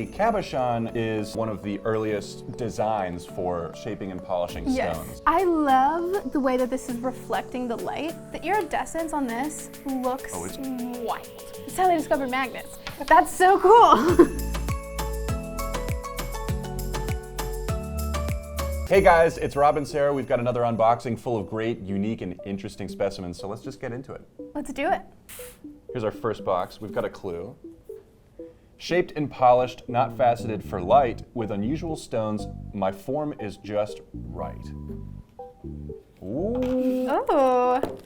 cabochon is one of the earliest designs for shaping and polishing stones. I love the way that this is reflecting the light. The iridescence on this looks wild. It's how they discovered magnets. That's so cool. Hey guys, it's Rob and Sarah. We've got another unboxing full of great, unique, and interesting specimens, so let's just get into it. Let's do it. Here's our first box. We've got a clue. Shaped and polished, not faceted for light, with unusual stones, my form is just right. Ooh. Oh.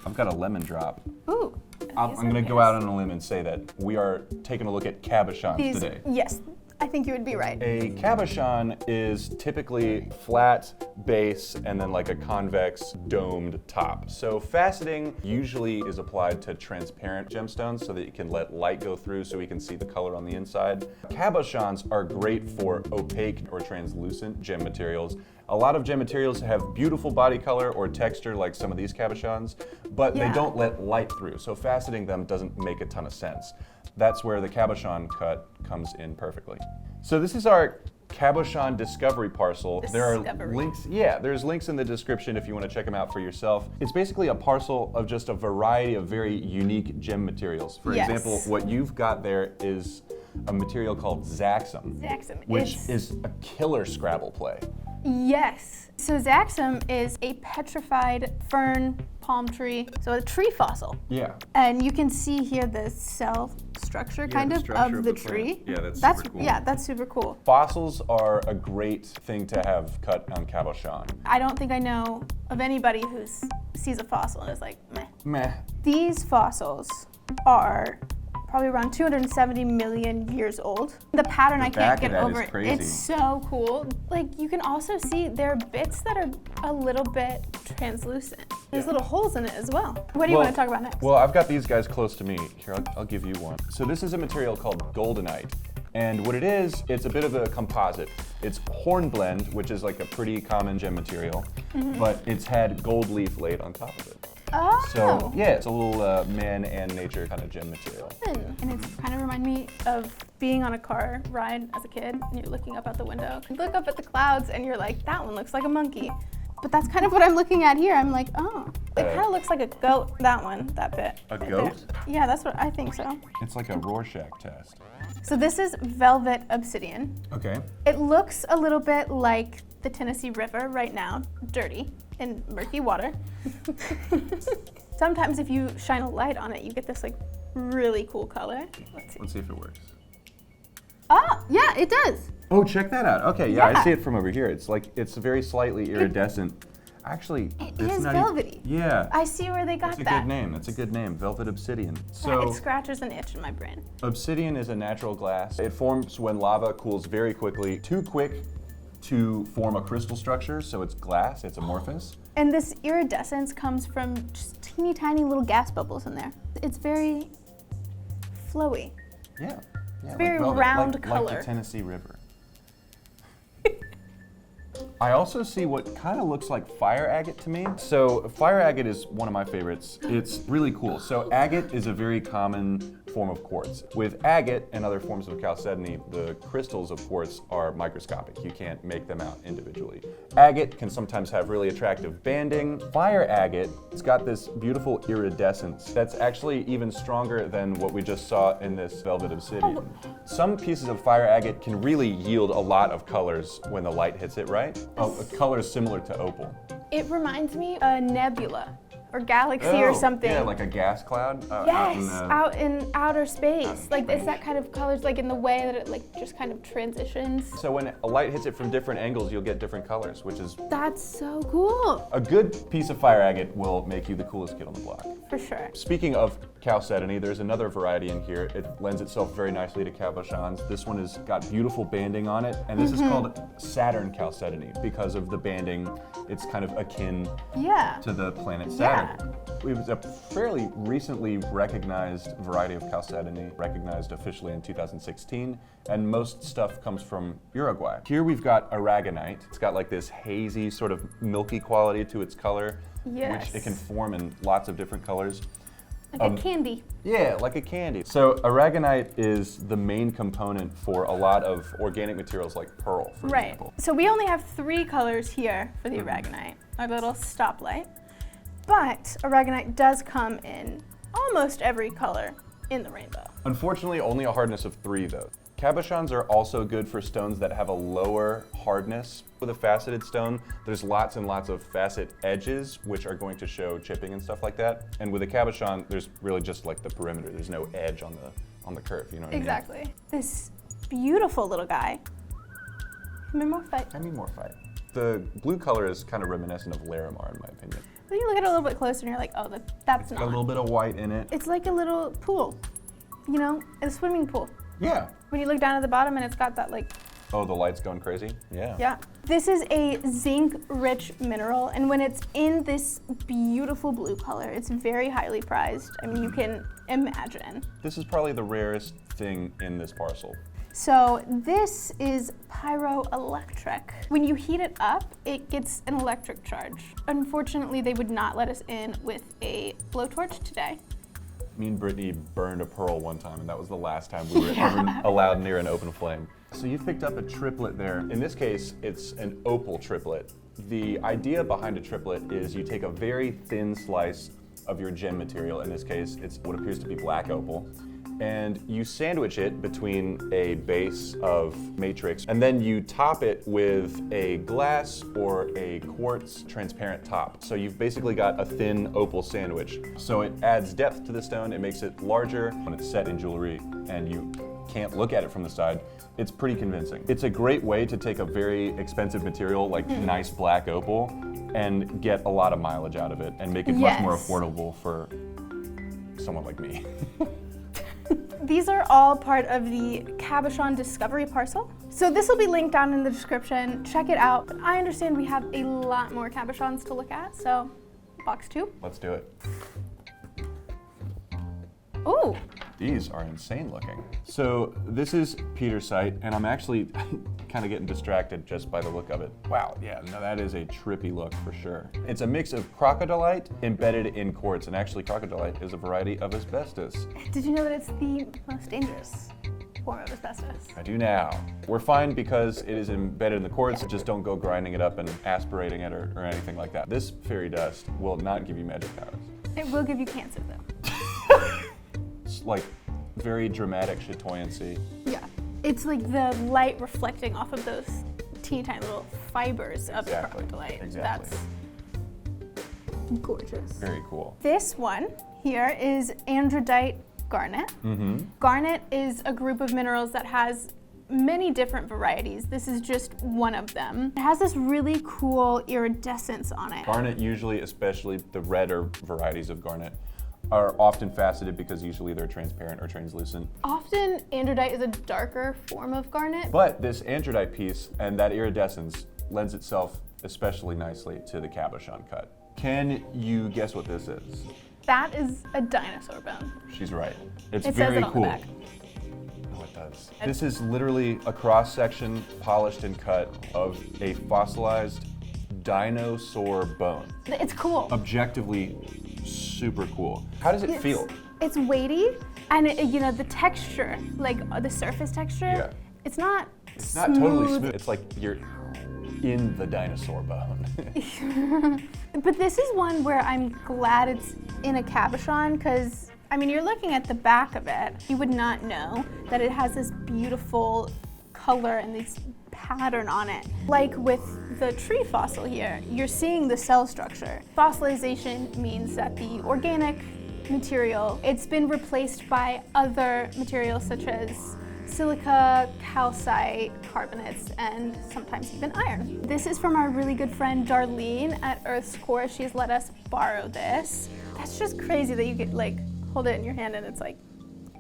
I've got a lemon drop. Ooh. I'm going to go out on a limb and say that we are taking a look at cabochons today. Yes, I think you would be right. A cabochon is typically flat base and then like a convex domed top. So faceting usually is applied to transparent gemstones so that you can let light go through so we can see the color on the inside. Cabochons are great for opaque or translucent gem materials. A lot of gem materials have beautiful body color or texture like some of these cabochons, but they don't let light through. So faceting them doesn't make a ton of sense. That's where the cabochon cut comes in perfectly. So this is our cabochon discovery parcel. There are links, there's links in the description if you want to check them out for yourself. It's basically a parcel of just a variety of very unique gem materials. For example, what you've got there is a material called Xaxim, which is a killer Scrabble play. Yes. So Xaxim is a petrified fern palm tree, so a tree fossil. Yeah. And you can see here the cell structure of the tree. Yeah, that's super cool. Yeah, that's super cool. Fossils are a great thing to have cut on cabochon. I don't think I know of anybody who sees a fossil and is like, meh. Meh. These fossils are probably around 270 million years old. The pattern I can't get over it. It's so cool. Like you can also see there are bits that are a little bit translucent. There's little holes in it as well. What do you want to talk about next? Well, I've got these guys close to me. Here, I'll give you one. So this is a material called goldenite. And what it is, it's a bit of a composite. It's hornblende, which is like a pretty common gem material, but it's had gold leaf laid on top of it. Oh. So yeah, it's a little man and nature kind of gem material. And it's kind of remind me of being on a car ride as a kid and you're looking up out the window. You look up at the clouds and you're like, that one looks like a monkey. But that's kind of what I'm looking at here. I'm like, oh, it kind of looks like a goat, that one, that bit. A goat? Yeah, that's what I think so. It's like a Rorschach test. So this is velvet obsidian. Okay. It looks a little bit like the Tennessee River right now, dirty in murky water. Sometimes if you shine a light on it, you get this like really cool color. Let's see if it works. Oh, yeah, it does. Oh, check that out. Okay, yeah, I see it from over here. It's like, it's very slightly iridescent. Actually, it is velvety. Yeah. I see where they got that. That's a good name. That's a good name. Velvet obsidian. So it scratches an itch in my brain. Obsidian is a natural glass. It forms when lava cools very quickly, too quick to form a crystal structure, so it's glass, it's amorphous. And this iridescence comes from just teeny tiny little gas bubbles in there. It's very flowy. Yeah. It's very round color. Like the Tennessee River. I also see what kind of looks like fire agate to me. So fire agate is one of my favorites. It's really cool. So agate is a very common form of quartz. With agate and other forms of chalcedony, the crystals of quartz are microscopic. You can't make them out individually. Agate can sometimes have really attractive banding. Fire agate, it's got this beautiful iridescence that's actually even stronger than what we just saw in this velvet obsidian. Some pieces of fire agate can really yield a lot of colors when the light hits it right. Colors similar to opal. It reminds me of a nebula or galaxy or something. Yeah, like a gas cloud. Yes, out in outer space. Like it's that kind of colors, like in the way that it like just kind of transitions. So when a light hits it from different angles, you'll get different colors, which is... That's so cool. A good piece of fire agate will make you the coolest kid on the block. For sure. Speaking of chalcedony, there's another variety in here. It lends itself very nicely to cabochons. This one has got beautiful banding on it, and this is called Saturn chalcedony because of the banding. It's kind of akin to the planet Saturn. It was a fairly recently recognized variety of chalcedony, recognized officially in 2016, and most stuff comes from Uruguay. Here we've got aragonite. It's got like this hazy sort of milky quality to its color, which it can form in lots of different colors. Like a candy. Yeah, like a candy. So aragonite is the main component for a lot of organic materials like pearl, for example. So we only have 3 colors here for the aragonite, our little stoplight. But aragonite does come in almost every color in the rainbow. Unfortunately, only a hardness of 3 though. Cabochons are also good for stones that have a lower hardness. With a faceted stone, there's lots and lots of facet edges, which are going to show chipping and stuff like that. And with a cabochon, there's really just like the perimeter. There's no edge on the curve, you know what Exactly. I mean? This beautiful little guy, hemimorphite. Hemimorphite. The blue color is kind of reminiscent of Larimar, in my opinion. But you look at it a little bit closer and you're like, oh, that's not. A little bit of white in it. It's like a little pool, you know, a swimming pool. Yeah. When you look down at the bottom and it's got that like... Oh, the light's going crazy? Yeah. Yeah. This is a zinc-rich mineral, and when it's in this beautiful blue color, it's very highly prized. I mean, you can imagine. This is probably the rarest thing in this parcel. So this is pyroelectric. When you heat it up, it gets an electric charge. Unfortunately, they would not let us in with a blowtorch today. Me and Brittany burned a pearl one time, and that was the last time we were ever allowed near an open flame. So you picked up a triplet there. In this case, it's an opal triplet. The idea behind a triplet is you take a very thin slice of your gem material. In this case, it's what appears to be black opal. And you sandwich it between a base of matrix, and then you top it with a glass or a quartz transparent top. So you've basically got a thin opal sandwich. So it adds depth to the stone, it makes it larger when it's set in jewelry, and you can't look at it from the side. It's pretty convincing. It's a great way to take a very expensive material like nice black opal and get a lot of mileage out of it and make it much more affordable for someone like me. These are all part of the Cabochon Discovery Parcel. So this will be linked down in the description. Check it out. But I understand we have a lot more Cabochons to look at, so box 2. Let's do it. Ooh. These are insane looking. So this is Pietersite, and I'm actually kind of getting distracted just by the look of it. Wow, yeah, no, that is a trippy look for sure. It's a mix of crocodilite embedded in quartz, and actually crocodilite is a variety of asbestos. Did you know that it's the most dangerous form of asbestos? I do now. We're fine because it is embedded in the quartz, just don't go grinding it up and aspirating it or anything like that. This fairy dust will not give you magic powers. It will give you cancer though. It's like very dramatic chatoyancy. Yeah. It's like the light reflecting off of those teeny tiny little fibers of the crocodilite. Exactly. That's gorgeous. Very cool. This one here is Andradite garnet. Garnet is a group of minerals that has many different varieties. This is just one of them. It has this really cool iridescence on it. Garnet usually, especially the redder varieties of garnet, are often faceted because usually they're transparent or translucent. Often andradite is a darker form of garnet. But this andradite piece and that iridescence lends itself especially nicely to the cabochon cut. Can you guess what this is? That is a dinosaur bone. She's right. It's it very says it on cool. the back. Oh, it does. This is literally a cross-section, polished and cut of a fossilized dinosaur bone. It's cool. Objectively super cool. How does it feel? It's weighty, and you know the texture, like the surface texture. It's not totally smooth. It's like you're in the dinosaur bone. But this is one where I'm glad it's in a cabochon because I mean you're looking at the back of it. You would not know that it has this beautiful color and this pattern on it. Like with the tree fossil here, you're seeing the cell structure. Fossilization means that the organic material, it's been replaced by other materials such as silica, calcite, carbonates, and sometimes even iron. This is from our really good friend Darlene at Earth's Core. She's let us borrow this. That's just crazy that you could like hold it in your hand and it's like,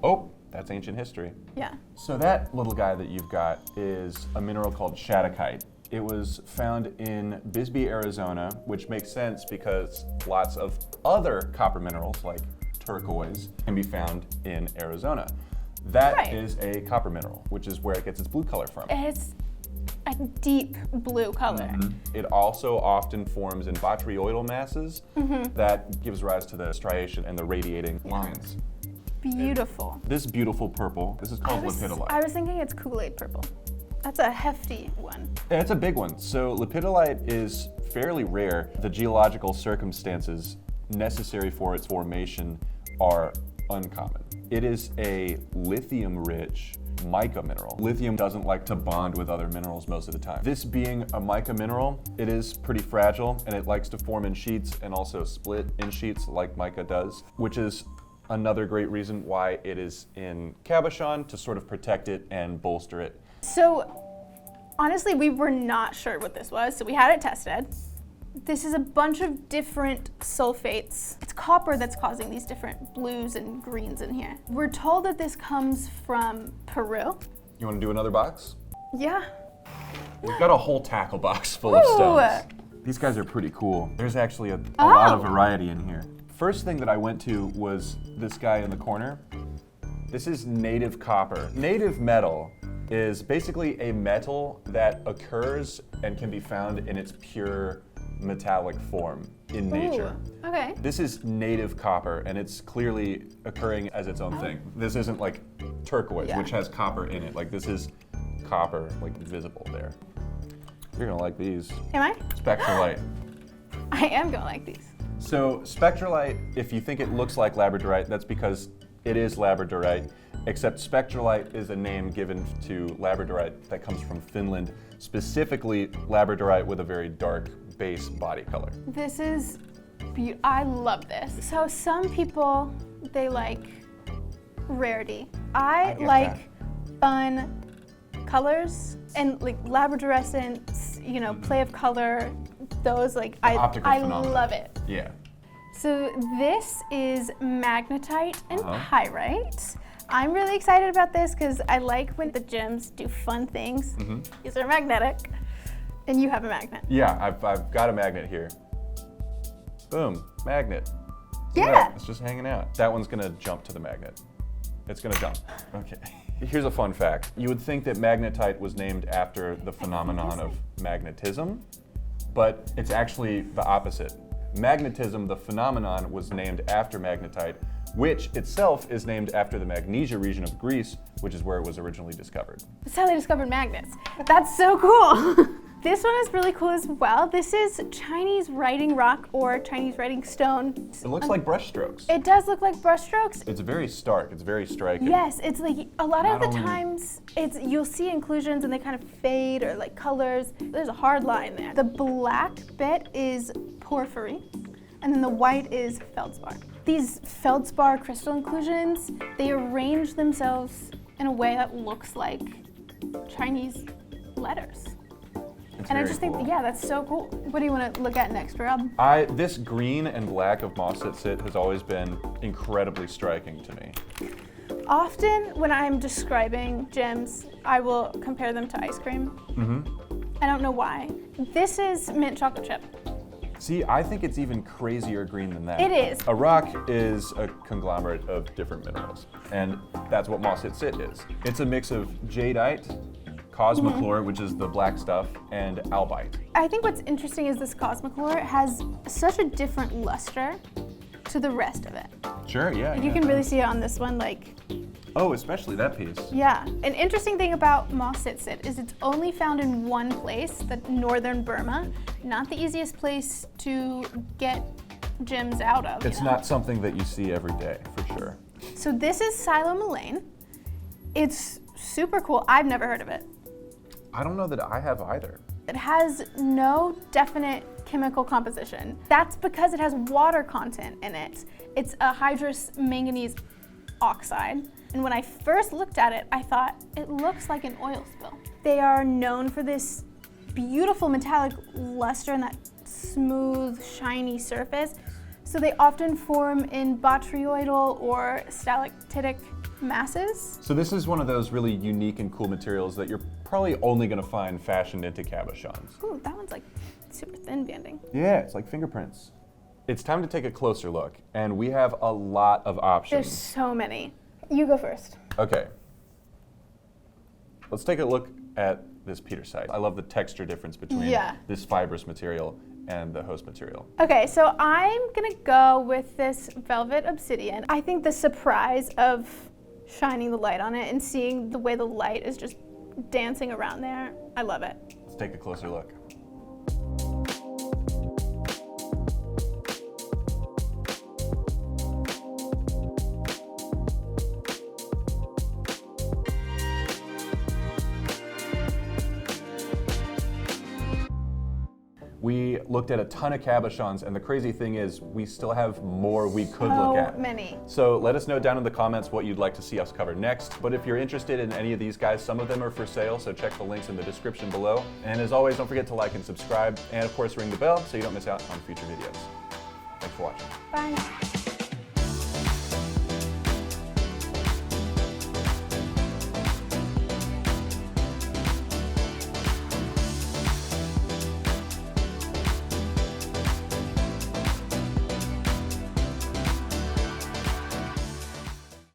oh, that's ancient history. Yeah. So that little guy that you've got is a mineral called shattuckite. It was found in Bisbee, Arizona, which makes sense because lots of other copper minerals like turquoise can be found in Arizona. That is a copper mineral, which is where it gets its blue color from. a deep blue color. It also often forms in botryoidal masses that gives rise to the striation and the radiating lines. Beautiful. This beautiful purple, this is called lepidolite. I was thinking it's Kool-Aid purple. That's a hefty one. Yeah, it's a big one. So lepidolite is fairly rare. The geological circumstances necessary for its formation are uncommon. It is a lithium-rich mica mineral. Lithium doesn't like to bond with other minerals most of the time. This being a mica mineral, it is pretty fragile and it likes to form in sheets and also split in sheets like mica does, which is another great reason why it is in Cabochon, to sort of protect it and bolster it. So honestly, we were not sure what this was, so we had it tested. This is a bunch of different sulfates. It's copper that's causing these different blues and greens in here. We're told that this comes from Peru. You want to do another box? Yeah. We've got a whole tackle box full of stones. These guys are pretty cool. There's actually a lot of variety in here. First thing that I went to was this guy in the corner. This is native copper. Native metal is basically a metal that occurs and can be found in its pure metallic form in nature. Okay. This is native copper, and it's clearly occurring as its own thing. This isn't like turquoise, which has copper in it. Like, this is copper, like, visible there. You're gonna like these. Am I? Spectrolite. I am gonna like these. So spectrolite, if you think it looks like labradorite, that's because it is labradorite, except spectrolite is a name given to labradorite that comes from Finland, specifically labradorite with a very dark base body color. This is I love this. So some people, they like rarity. I like fun colors and like labradorescence, you know, play of color, those like I love it. Yeah. So this is magnetite and pyrite. I'm really excited about this because I like when the gems do fun things. These are magnetic. And you have a magnet. Yeah, I've got a magnet here. Boom, magnet. Yeah. It's just hanging out. That one's gonna jump to the magnet. It's gonna jump. Okay. Here's a fun fact. You would think that magnetite was named after the phenomenon of magnetism, but it's actually the opposite. Magnetism, the phenomenon, was named after magnetite, which itself is named after the Magnesia region of Greece, which is where it was originally discovered. That's how they discovered magnets. That's so cool. This one is really cool as well. This is Chinese writing rock or Chinese writing stone. It looks like brush strokes. It does look like brush strokes. It's very stark, it's very striking. Yes, it's like a lot of the times you'll see inclusions and they kind of fade or like colors. There's a hard line there. The black bit is porphyry and then the white is feldspar. These feldspar crystal inclusions, they arrange themselves in a way that looks like Chinese letters. It's and I just think, that's so cool. What do you want to look at next, Rob? This green and black of Moss-Sit has always been incredibly striking to me. Often when I'm describing gems, I will compare them to ice cream. I don't know why. This is mint chocolate chip. See, I think it's even crazier green than that. It is. A rock is a conglomerate of different minerals, and that's what Moss-Sit is. It's a mix of jadeite, cosmochlore, which is the black stuff, and albite. I think what's interesting is this cosmochlore has such a different luster to the rest of it. Sure, yeah. You can really see it on this one, like. Oh, especially that piece. Yeah. An interesting thing about Moss-Sit is it's only found in one place, the northern Burma. Not the easiest place to get gems out of. It's not something that you see every day, for sure. So this is psilomelane. It's super cool. I've never heard of it. I don't know that I have either. It has no definite chemical composition. That's because it has water content in it. It's a hydrous manganese oxide. And when I first looked at it, I thought, it looks like an oil spill. They are known for this beautiful metallic luster and that smooth, shiny surface. So they often form in botryoidal or stalactitic masses. So this is one of those really unique and cool materials that you're probably only going to find fashioned into cabochons. Ooh, that one's like super thin banding. Yeah, it's like fingerprints. It's time to take a closer look, and we have a lot of options. There's so many. You go first. Okay. Let's take a look at this Pietersite. I love the texture difference between this fibrous material and the host material. Okay, so I'm gonna go with this velvet obsidian. I think the surprise of shining the light on it and seeing the way the light is just dancing around there, I love it. Let's take a closer look. We looked at a ton of cabochons, and the crazy thing is we still have more we could look at. So many. So let us know down in the comments what you'd like to see us cover next. But if you're interested in any of these guys, some of them are for sale, so check the links in the description below. And as always, don't forget to like and subscribe, and of course ring the bell so you don't miss out on future videos. Thanks for watching. Bye.